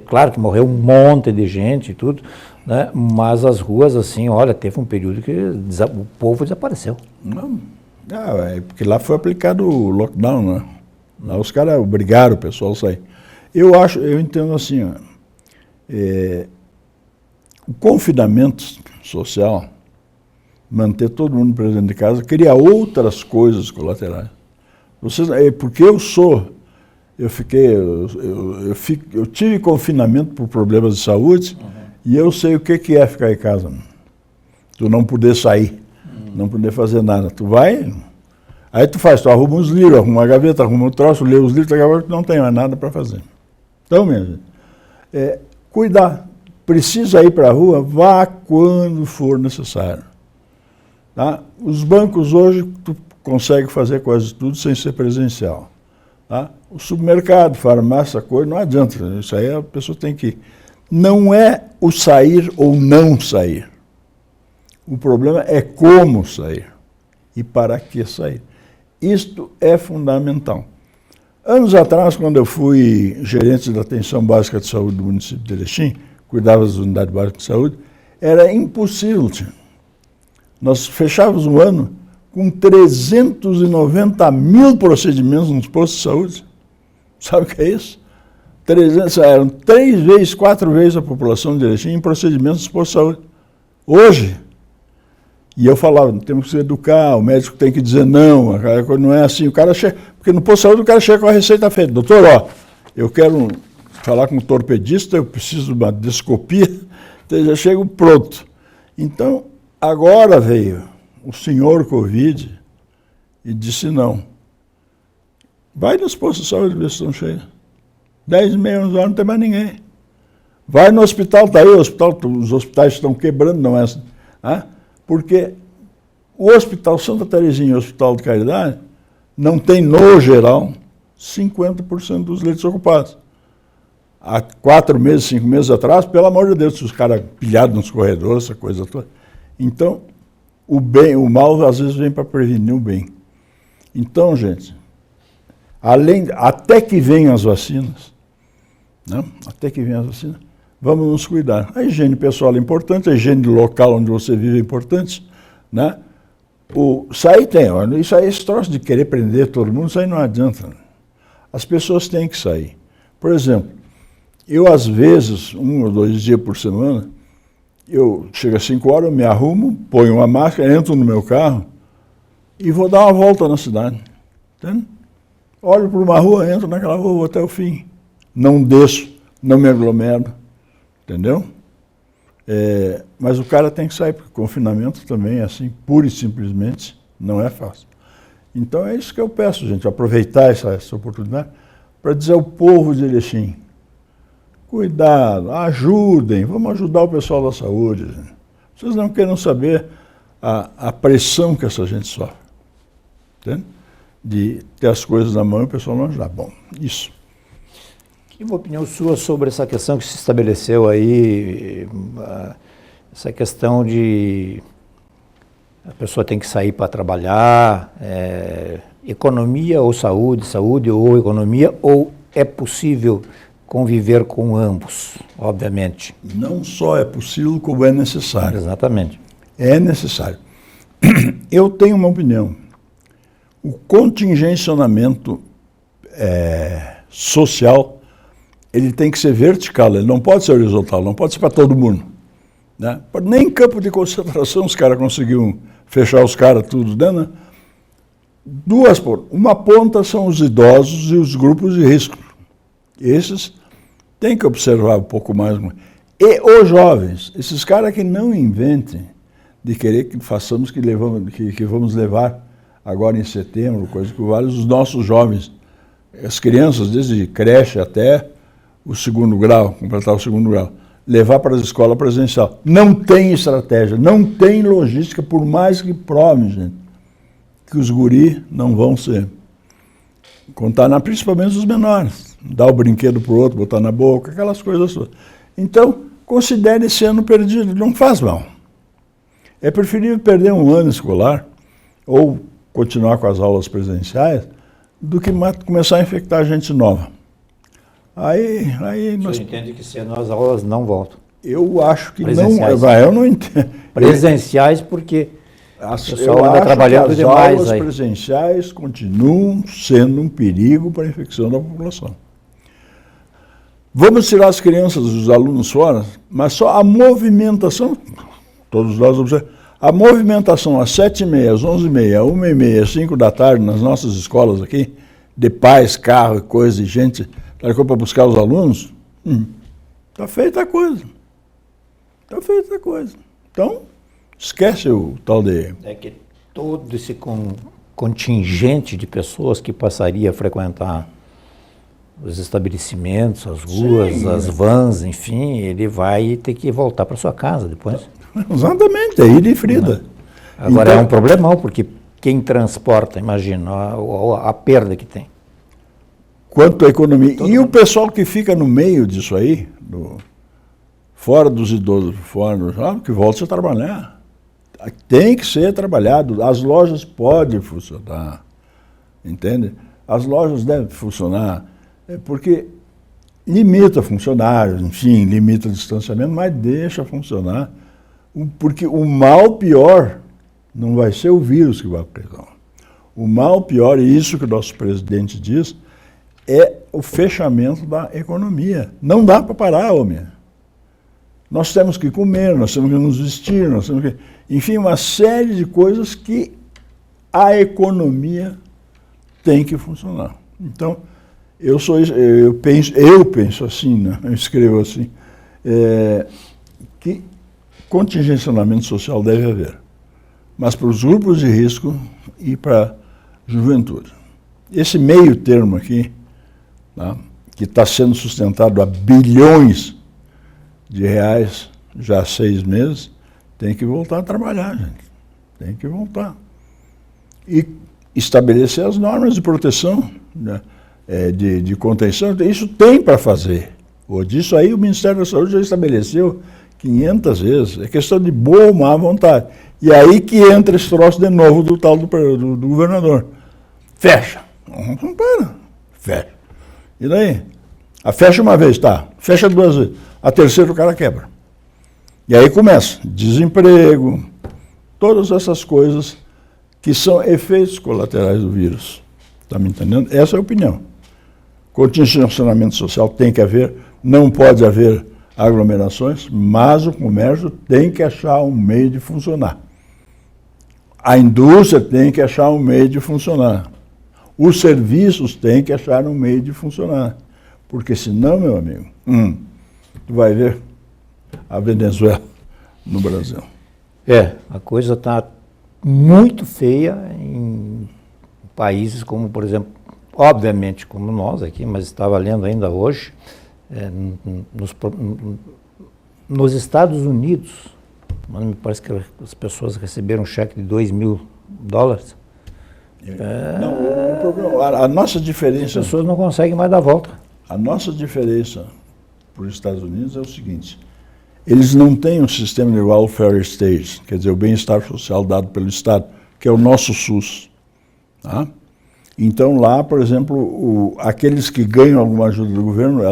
Claro que morreu um monte de gente e tudo, né? Mas as ruas, assim, olha, teve um período que o povo desapareceu. Não, porque lá foi aplicado o lockdown, né? Lá os caras obrigaram o pessoal a sair. Eu entendo assim, o confinamento social, manter todo mundo presente de casa, cria outras coisas colaterais. Porque eu tive confinamento por problemas de saúde e eu sei o que é ficar em casa. Tu não poder sair, não poder fazer nada. Tu vai, aí tu arruma uns livros, arruma uma gaveta, arruma um troço, lê os livros, agora tu não tem mais nada para fazer. Então, minha gente, cuidar. Precisa ir para a rua, vá quando for necessário. Tá? Os bancos hoje, tu consegue fazer quase tudo sem ser presencial. Tá? O supermercado, farmácia, coisa, não adianta. Isso aí a pessoa tem que ir. Não é o sair ou não sair. O problema é como sair e para que sair. Isto é fundamental. Anos atrás, quando eu fui gerente da Atenção Básica de Saúde do município de Erechim, cuidava das unidades básicas de saúde, era impossível. Nós fechávamos um ano com 390 mil procedimentos nos postos de saúde. Sabe o que é isso? eram 3 vezes, 4 vezes a população de Erechim em procedimentos de posto de saúde. Hoje. E eu falava, temos que se educar, o médico tem que dizer não, não é assim. O cara chega, porque no posto de saúde o cara chega com a receita feita. Doutor, ó, eu quero falar com um torpedista, eu preciso de uma endoscopia, então já chego pronto. Então, agora veio o senhor Covid e disse não. Vai nos postos de saúde ver se estão cheios. 10h30, 11 horas, não tem mais ninguém. Vai no hospital, está aí, os hospitais estão quebrando, não é assim. Porque o Hospital Santa Terezinha e o Hospital de Caridade não tem, no geral, 50% dos leitos ocupados. Há 4 meses, 5 meses atrás, pelo amor de Deus, os caras pilhados nos corredores, essa coisa toda. Então, o mal às vezes vem para prevenir o bem. Então, gente, até que venham as vacinas, né? Até que venham as vacinas, vamos nos cuidar. A higiene pessoal é importante, a higiene local onde você vive é importante, né? Isso aí, esse troço de querer prender todo mundo, isso aí não adianta. As pessoas têm que sair. Por exemplo, eu às vezes, 1 ou 2 dias por semana, eu chego às 5 horas, eu me arrumo, ponho uma máscara, entro no meu carro e vou dar uma volta na cidade. Entende? Olho para uma rua, entro naquela rua, vou até o fim. Não desço, não me aglomero. Entendeu? Mas o cara tem que sair, porque o confinamento também é assim, pura e simplesmente, não é fácil. Então é isso que eu peço, gente, aproveitar essa oportunidade para dizer ao povo de Erechim, cuidado, ajudem, vamos ajudar o pessoal da saúde. Gente. Vocês não querem saber a pressão que essa gente sofre. Entende? De ter as coisas na mão e o pessoal não ajudar. Bom, isso. E uma opinião sua sobre essa questão que se estabeleceu aí, essa questão de a pessoa tem que sair para trabalhar, economia ou saúde, saúde ou economia, ou é possível conviver com ambos, obviamente? Não só é possível, como é necessário. Exatamente. É necessário. Eu tenho uma opinião. O contingencionamento social, ele tem que ser vertical, ele não pode ser horizontal, não pode ser para todo mundo. Né? Nem em campo de concentração os caras conseguiram fechar os caras tudo, né? Uma ponta são os idosos e os grupos de risco. Esses tem que observar um pouco mais. E os jovens, esses caras que não inventem de querer que façamos, que vamos levar agora em setembro, coisa que vale os nossos jovens, as crianças, desde creche até o 2º grau, completar o 2º grau, levar para a escola presencial. Não tem estratégia, não tem logística, por mais que provem, gente, que os guri não vão ser. Contar principalmente os menores, dar o brinquedo para o outro, botar na boca, aquelas coisas todas. Então, considere esse ano perdido, não faz mal. É preferível perder um ano escolar, ou continuar com as aulas presenciais, do que começar a infectar gente nova. Aí Você entende que se as aulas não voltam? Eu acho que não. Eu não entendo. Presenciais porque o pessoal anda trabalhando demais. As aulas presenciais continuam sendo um perigo para a infecção da população. Vamos tirar as crianças, os alunos fora, mas só a movimentação, todos nós observamos, a movimentação às 7h30, às 11h30, 1h30, às 5 da tarde nas nossas escolas aqui, de pais, carro e coisa, e gente para buscar os alunos, está feita a coisa. Está feita a coisa. Então, esquece o tal de... É que todo esse contingente de pessoas que passaria a frequentar os estabelecimentos, as ruas, sim, as vans, enfim, ele vai ter que voltar para sua casa depois. Exatamente, é ida e frida. Agora então, é um problemão, porque quem transporta, imagina, a perda que tem. Quanto à economia. E o pessoal que fica no meio disso aí, fora dos idosos, que volte a trabalhar. Tem que ser trabalhado. As lojas podem funcionar, entende? As lojas devem funcionar, porque limita funcionários, enfim, limita o distanciamento, mas deixa funcionar. Porque o mal pior não vai ser o vírus que vai pegar. O mal pior, e isso que o nosso presidente diz, é o fechamento da economia. Não dá para parar, homem. Nós temos que comer, nós temos que nos vestir, nós temos que... Enfim, uma série de coisas que a economia tem que funcionar. Então, eu penso assim, né? Eu escrevo assim, que contingenciamento social deve haver, mas para os grupos de risco e para a juventude. Esse meio termo aqui, tá, que está sendo sustentado a bilhões de reais já há 6 meses, tem que voltar a trabalhar, gente. Tem que voltar. E estabelecer as normas de proteção, né, de contenção. Isso tem para fazer. Disso aí o Ministério da Saúde já estabeleceu 500 vezes. É questão de boa ou má vontade. E aí que entra esse troço de novo do tal do governador. Fecha. Não para. Fecha. E daí? Fecha uma vez, tá. Fecha 2 vezes. A terceira o cara quebra. E aí começa desemprego, todas essas coisas que são efeitos colaterais do vírus. Está me entendendo? Essa é a opinião. Contingenciamento social tem que haver, não pode haver aglomerações, mas o comércio tem que achar um meio de funcionar. A indústria tem que achar um meio de funcionar. Os serviços têm que achar um meio de funcionar. Porque senão, meu amigo, tu vai ver a Venezuela no Brasil. A coisa está muito feia em países como, por exemplo, obviamente como nós aqui, mas estava lendo ainda hoje, nos Estados Unidos, me parece que as pessoas receberam um cheque de $2.000. Não, o problema, a nossa diferença... As pessoas não conseguem mais dar volta. A nossa diferença para os Estados Unidos é o seguinte: eles não têm um sistema de welfare state, quer dizer, o bem-estar social dado pelo Estado, que é o nosso SUS. Tá? Então lá, por exemplo, aqueles que ganham alguma ajuda do governo,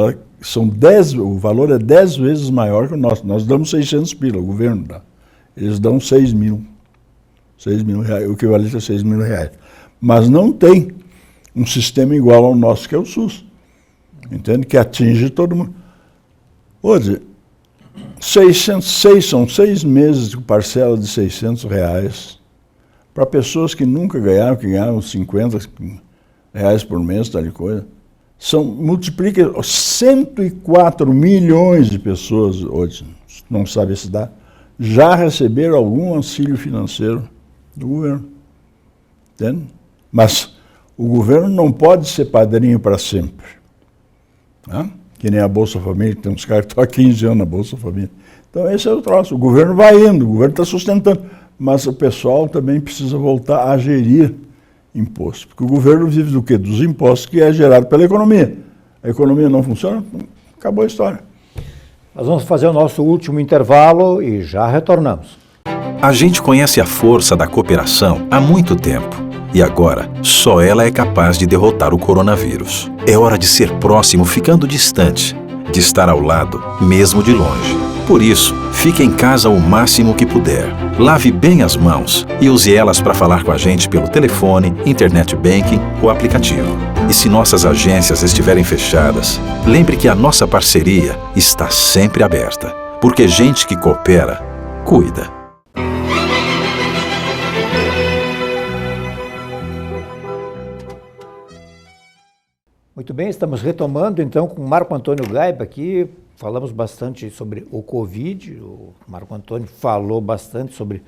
o valor é 10 vezes maior que o nosso. Nós damos 600 pila, o governo dá. Eles dão 6 mil reais, o equivalente a 6 mil reais. Mas não tem um sistema igual ao nosso, que é o SUS. Entende? Que atinge todo mundo. Hoje, são 6 meses de parcela de R$600 para pessoas que nunca ganharam, que ganharam R$50 por mês, tal coisa. Multiplica 104 milhões de pessoas hoje, não sabe se dá, já receberam algum auxílio financeiro do governo. Entende? Mas o governo não pode ser padrinho para sempre. Tá? Que nem a Bolsa Família, tem uns caras que estão há 15 anos na Bolsa Família. Então esse é o troço, o governo vai indo, o governo está sustentando, mas o pessoal também precisa voltar a gerir imposto, porque o governo vive do quê? Dos impostos que é gerado pela economia. A economia não funciona, acabou a história. Nós vamos fazer o nosso último intervalo e já retornamos. A gente conhece a força da cooperação há muito tempo. E agora, só ela é capaz de derrotar o coronavírus. É hora de ser próximo ficando distante, de estar ao lado, mesmo de longe. Por isso, fique em casa o máximo que puder. Lave bem as mãos e use elas para falar com a gente pelo telefone, internet banking ou aplicativo. E se nossas agências estiverem fechadas, lembre que a nossa parceria está sempre aberta. Porque gente que coopera, cuida. Muito bem, estamos retomando então com o Marco Antônio Gaiba aqui. Falamos bastante sobre o Covid, o Marco Antônio falou bastante sobre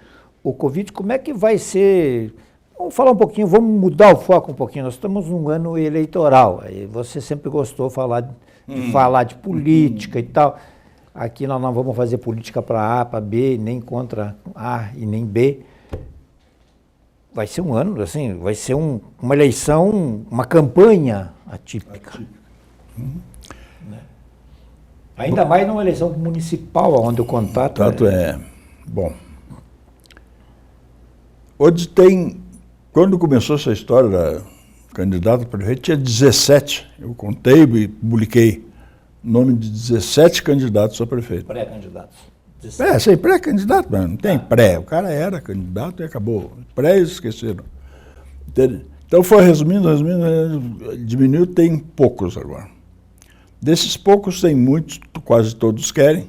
o Covid. Como é que vai ser? Vamos falar um pouquinho, vamos mudar o foco um pouquinho. Nós estamos num ano eleitoral, aí você sempre gostou de falar de política e tal. Aqui nós não vamos fazer política para A, para B, nem contra A e nem B. Vai ser um ano, assim, vai ser uma eleição, uma campanha atípica. Ainda mais numa eleição municipal, onde o contato Bom, hoje quando começou essa história da candidata a prefeito, tinha 17, eu contei e publiquei o nome de 17 candidatos a prefeito. Pré-candidatos. Sem pré-candidato, não tem pré, o cara era candidato e acabou. Pré esqueceram. Então foi resumindo, diminuiu, tem poucos agora. Desses poucos tem muitos, quase todos querem,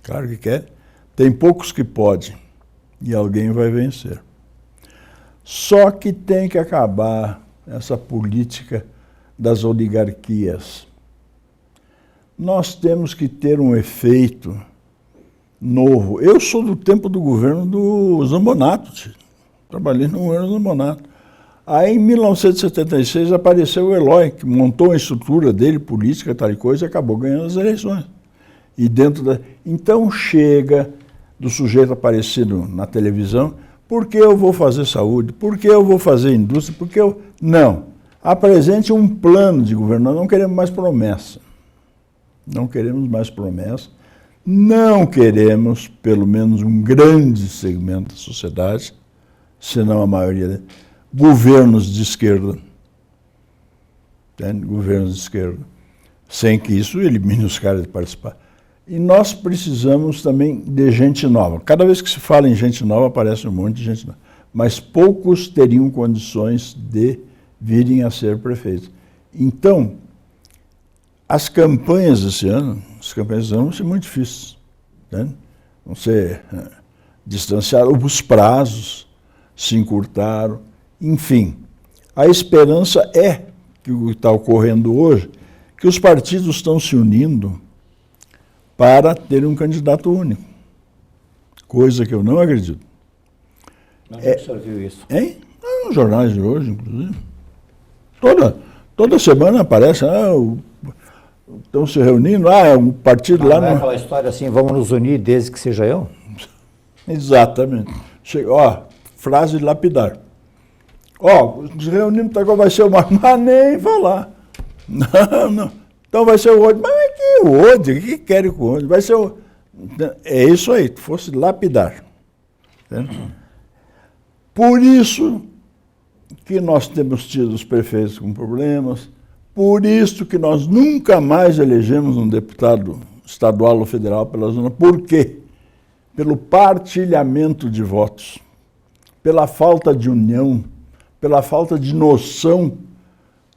claro que querem, tem poucos que podem, e alguém vai vencer. Só que tem que acabar essa política das oligarquias. Nós temos que ter um efeito novo. Eu sou do tempo do governo do Zambonatto, trabalhei no governo do Zambonatto. Aí, em 1976, apareceu o Eloy, que montou uma estrutura dele, política, tal e coisa, e acabou ganhando as eleições. E então chega do sujeito aparecido na televisão, por que eu vou fazer saúde? Por que eu vou fazer indústria? Por que eu... Não. Apresente um plano de governo. Nós não queremos mais promessa. Não queremos mais promessa. Não queremos, pelo menos, um grande segmento da sociedade, senão a maioria, governos de esquerda. Entende? Governos de esquerda. Sem que isso elimine os caras de participar. E nós precisamos também de gente nova. Cada vez que se fala em gente nova, aparece um monte de gente nova. Mas poucos teriam condições de virem a ser prefeitos. Então, as campanhas desse ano vão ser muito difíceis. Né? Vão ser distanciadas, os prazos se encurtaram, enfim. A esperança é, que o que está ocorrendo hoje, que os partidos estão se unindo para ter um candidato único. Coisa que eu não acredito. Não é, você viu isso? Hein? Nos jornais de hoje, inclusive. Toda semana aparece, estão se reunindo, um partido lá... Não é aquela história assim, vamos nos unir desde que seja eu? Exatamente. Frase lapidar. Nos reunimos, vai ser uma... Mas nem falar. Não. Então vai ser o Rode. Mas que Rode? O que querem com o Rode? Vai ser o... É isso aí, fosse lapidar. Entende? Por isso que nós temos tido os prefeitos com problemas, por isso que nós nunca mais elegemos um deputado estadual ou federal pela zona. Por quê? Pelo partilhamento de votos, pela falta de união, pela falta de noção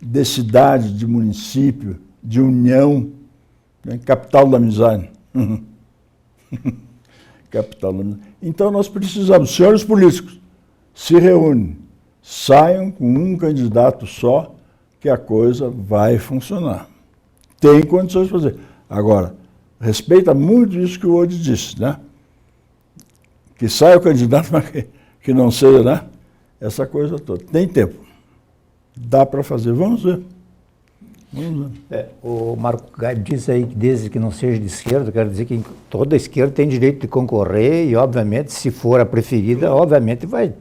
de cidade, de município, de união, né? Capital da amizade. Capital da amizade. Então nós precisamos, senhores políticos, se reúnem, saiam com um candidato só, que a coisa vai funcionar. Tem condições de fazer. Agora, respeita muito isso que o Odi disse, né? Que saia o candidato, mas que não seja, né? Essa coisa toda. Tem tempo. Dá para fazer. Vamos ver. O Marco Gaib diz aí que desde que não seja de esquerda, quero dizer que toda esquerda tem direito de concorrer e, obviamente, se for a preferida, obviamente vai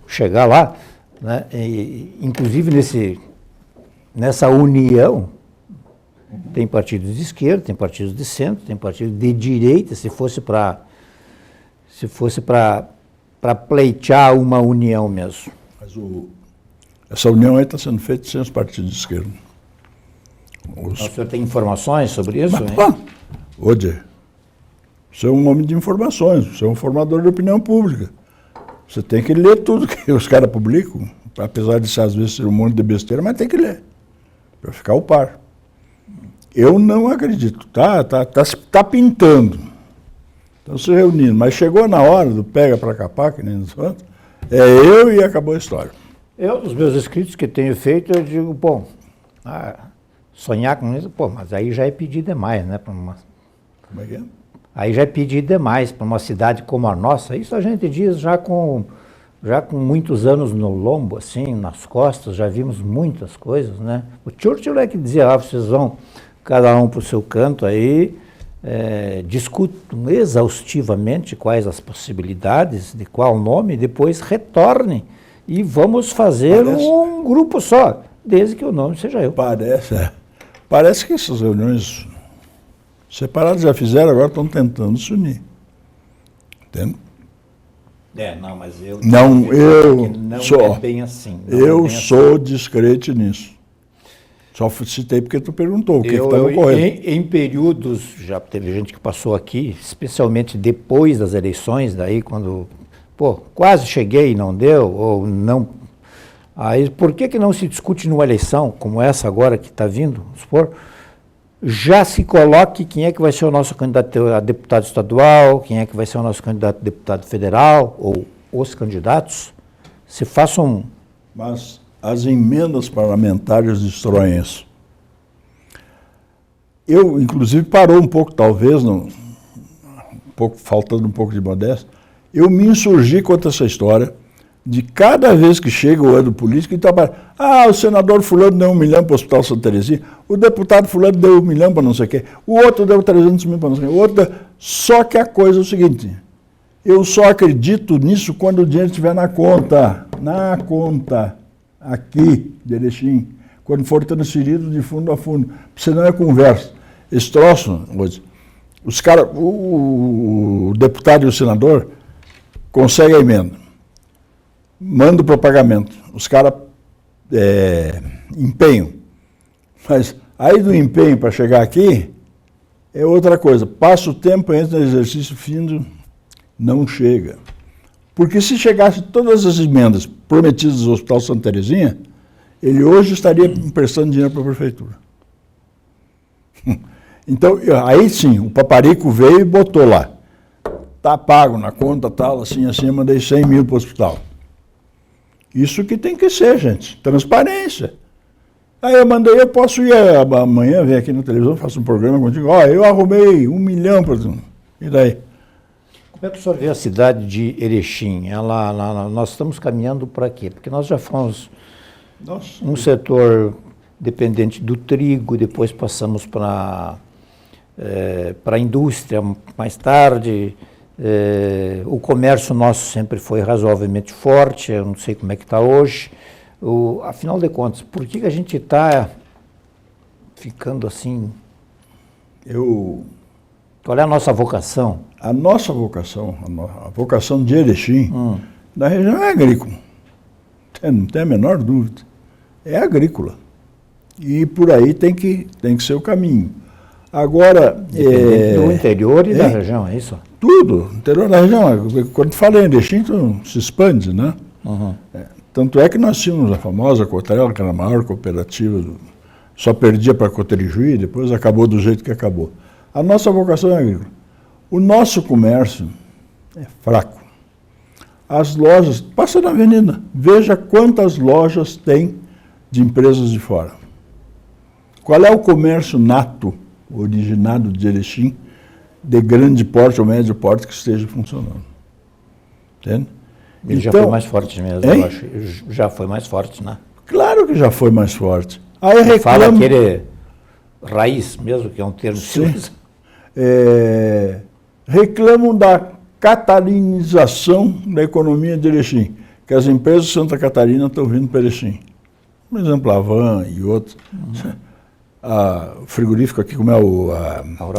chegar lá, né? Inclusive nessa união tem partidos de esquerda, tem partidos de centro, tem partidos de direita. Se fosse para pleitear uma união mesmo. Mas essa união aí está sendo feita sem os partidos de esquerda. O senhor tem informações sobre isso? Odi, você é um homem de informações, você é um formador de opinião pública. Você tem que ler tudo que os caras publicam, apesar de às vezes ser um monte de besteira, mas tem que ler, para ficar ao par. Eu não acredito, tá pintando, estão se reunindo, mas chegou na hora do pega para capar, que nem nos outros, eu e acabou a história. Eu, nos meus escritos que tenho feito, eu digo, sonhar com isso, mas aí já é pedir demais, né? Como é que é? Aí já é pedir demais para uma cidade como a nossa. Isso a gente diz já com muitos anos no lombo, assim, nas costas, já vimos muitas coisas, né? O Churchill é que dizia, vocês vão cada um para o seu canto aí, discutam exaustivamente quais as possibilidades, de qual nome, depois retornem e vamos fazer um grupo só, desde que o nome seja eu. Parece que essas reuniões separadas já fizeram, agora estão tentando se unir. Entende? Não, mas eu... Não é bem assim. Eu sou discreto nisso. Só citei porque tu perguntou o que estava ocorrendo. Em períodos, já teve gente que passou aqui, especialmente depois das eleições, daí quando, quase cheguei e não deu, ou não Aí, por que não se discute numa eleição como essa agora que está vindo, vamos supor, já se coloque quem é que vai ser o nosso candidato a deputado estadual, quem é que vai ser o nosso candidato a deputado federal, ou os candidatos, se façam... Mas as emendas parlamentares destroem isso. Eu, inclusive, parou um pouco, talvez, faltando um pouco de modéstia, eu me insurgi contra essa história de cada vez que chega o ano político, então, o senador fulano deu 1 milhão para o Hospital Santa Terezinha, o deputado fulano deu 1 milhão para não sei o quê, o outro deu 300 mil para não sei o quê, o outro deu... Só que a coisa é o seguinte, eu só acredito nisso quando o dinheiro estiver na conta, aqui de Erechim, quando for transferido de fundo a fundo, senão é conversa. Esse troço, os caras, o deputado e o senador conseguem a emenda, manda para o pagamento, os caras empenham, mas aí do empenho para chegar aqui é outra coisa, passa o tempo, entra no exercício fim, não chega. Porque se chegasse todas as emendas prometidas do Hospital Santa Terezinha, ele hoje estaria emprestando dinheiro para a prefeitura. Então, aí sim, o Paparico veio e botou lá, está pago na conta tal, assim, eu mandei 100 mil para o hospital. Isso que tem que ser, gente, transparência. Aí eu mandei, eu posso ir amanhã, vir aqui na televisão, faço um programa contigo, eu arrumei 1 milhão, e daí? Como é que o senhor vê a cidade de Erechim? Nós estamos caminhando para quê? Porque nós já fomos um setor dependente do trigo, depois passamos para a indústria mais tarde, o comércio nosso sempre foi razoavelmente forte, eu não sei como é que está hoje. Afinal de contas, por que a gente está ficando assim? Qual é a nossa vocação? A nossa vocação, a vocação de Erechim, da região é agrícola. Não tem a menor dúvida. É agrícola. E por aí tem que ser o caminho. Agora... do interior e da região, é isso? Tudo, interior da região. Quando fala em Erechim, então se expande, né? Uhum. Tanto é que nós tínhamos a famosa Cotrel, que era a maior cooperativa, só perdia para a Cotrijuí, depois acabou do jeito que acabou. A nossa vocação é agrícola. O nosso comércio é fraco. As lojas, passa na avenida, veja quantas lojas tem de empresas de fora. Qual é o comércio nato, originado de Erechim, de grande porte ou médio porte que esteja funcionando? Entende? Ele já foi mais forte mesmo, eu acho. Já foi mais forte, né? Claro que já foi mais forte. Aí reclama... Fala aquele raiz mesmo, que é um termo... Sim. Reclamam da catarinização da economia de Erechim, que as empresas de Santa Catarina estão vindo para Erechim. Por exemplo, a Van e outros. O frigorífico aqui, como é a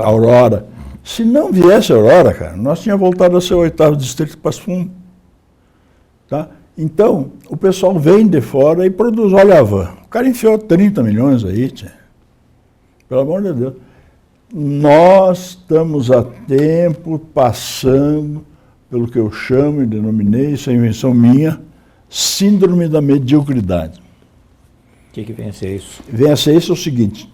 Aurora. Se não viesse a Aurora, cara, nós tínhamos voltado a ser o 8º distrito de Passo Fundo. Tá? Então, o pessoal vem de fora e produz. Olha a Van. O cara enfiou 30 milhões aí, tia. Pelo amor de Deus. Nós estamos há tempo passando pelo que eu chamo e denominei, isso é invenção minha, síndrome da mediocridade. O que vem a ser isso? Vem a ser isso o seguinte,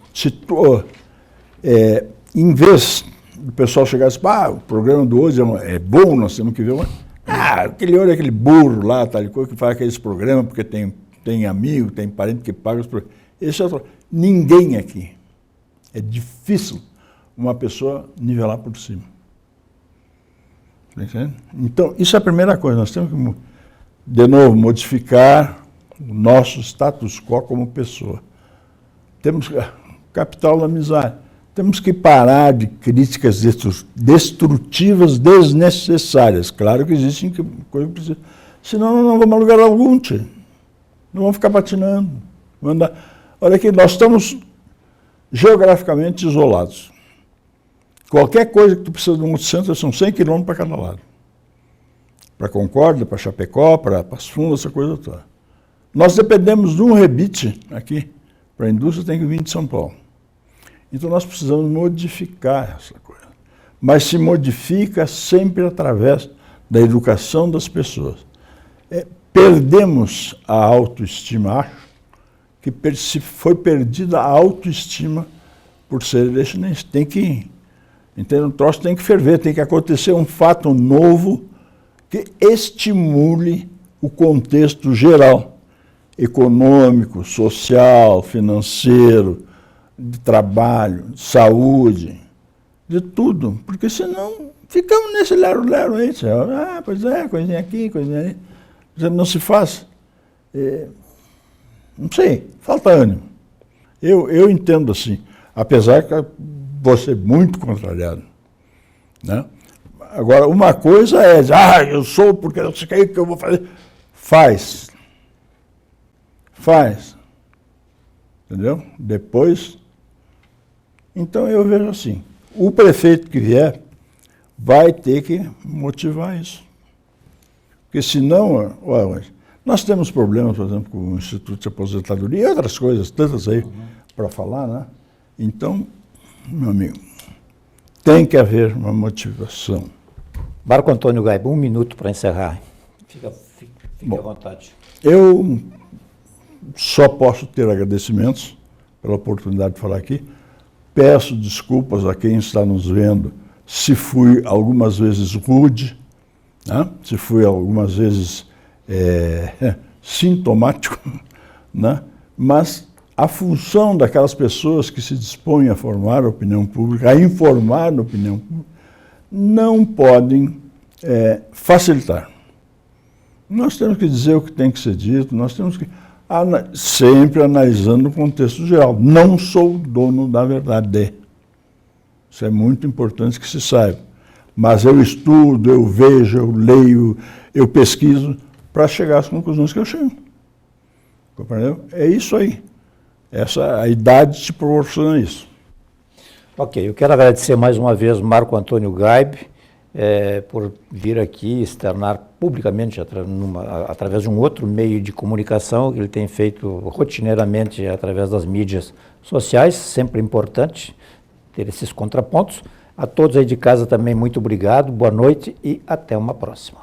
em vez do pessoal chegar e dizer, o programa do hoje é bom, nós temos que ver, aquele burro lá, tal coisa, que faz aqueles programas porque tem amigo, tem parente que paga os programas. Ninguém aqui. É difícil uma pessoa nivelar por cima. Então, isso é a primeira coisa. Nós temos que, de novo, modificar o nosso status quo como pessoa. Temos capital da amizade. Temos que parar de críticas destrutivas desnecessárias. Claro que existem coisas que precisam. Senão não vamos a lugar algum, tchê. Não vamos ficar patinando. Olha aqui, nós estamos geograficamente isolados. Qualquer coisa que tu precisa de um centro são 100 quilômetros para cada lado. Para Concórdia, para Chapecó, para Passo Fundo, essa coisa toda. Nós dependemos de um rebite aqui. Para a indústria tem que vir de São Paulo. Então nós precisamos modificar essa coisa. Mas se modifica sempre através da educação das pessoas. perdemos a autoestima, acho que foi perdida a autoestima por ser eleicionista. Tem que, entende? O troço tem que ferver, tem que acontecer um fato novo que estimule o contexto geral, econômico, social, financeiro, de trabalho, de saúde, de tudo, porque senão ficamos nesse lero-lero aí, pois é, coisinha aqui, coisinha ali, não se faz. Não sei, falta ânimo. Eu entendo assim, apesar que vou ser muito contrariado, né? Agora, uma coisa é, eu sou porque não sei o que eu vou fazer. Faz. Entendeu? Depois, então eu vejo assim, o prefeito que vier vai ter que motivar isso. Porque senão, nós temos problemas, por exemplo, com o Instituto de Aposentadoria e outras coisas, tantas aí para falar, né? Então, meu amigo, tem que haver uma motivação. Marco Antônio Gaib, 1 minuto para encerrar. Fique à vontade. Eu só posso ter agradecimentos pela oportunidade de falar aqui. Peço desculpas a quem está nos vendo se fui algumas vezes rude, né? Se fui algumas vezes sintomático, né? Mas a função daquelas pessoas que se dispõem a formar a opinião pública, a informar a opinião pública, não podem facilitar. Nós temos que dizer o que tem que ser dito, nós temos que sempre analisando o contexto geral. Não sou dono da verdade. Isso é muito importante que se saiba. Mas eu estudo, eu vejo, eu leio, eu pesquiso para chegar às conclusões que eu chego. Compreendeu? É isso aí. A idade te proporciona isso. Ok, eu quero agradecer mais uma vez o Marco Antônio Gaib por vir aqui externar publicamente, através de um outro meio de comunicação que ele tem feito rotineiramente através das mídias sociais, sempre importante ter esses contrapontos. A todos aí de casa também, muito obrigado, boa noite e até uma próxima.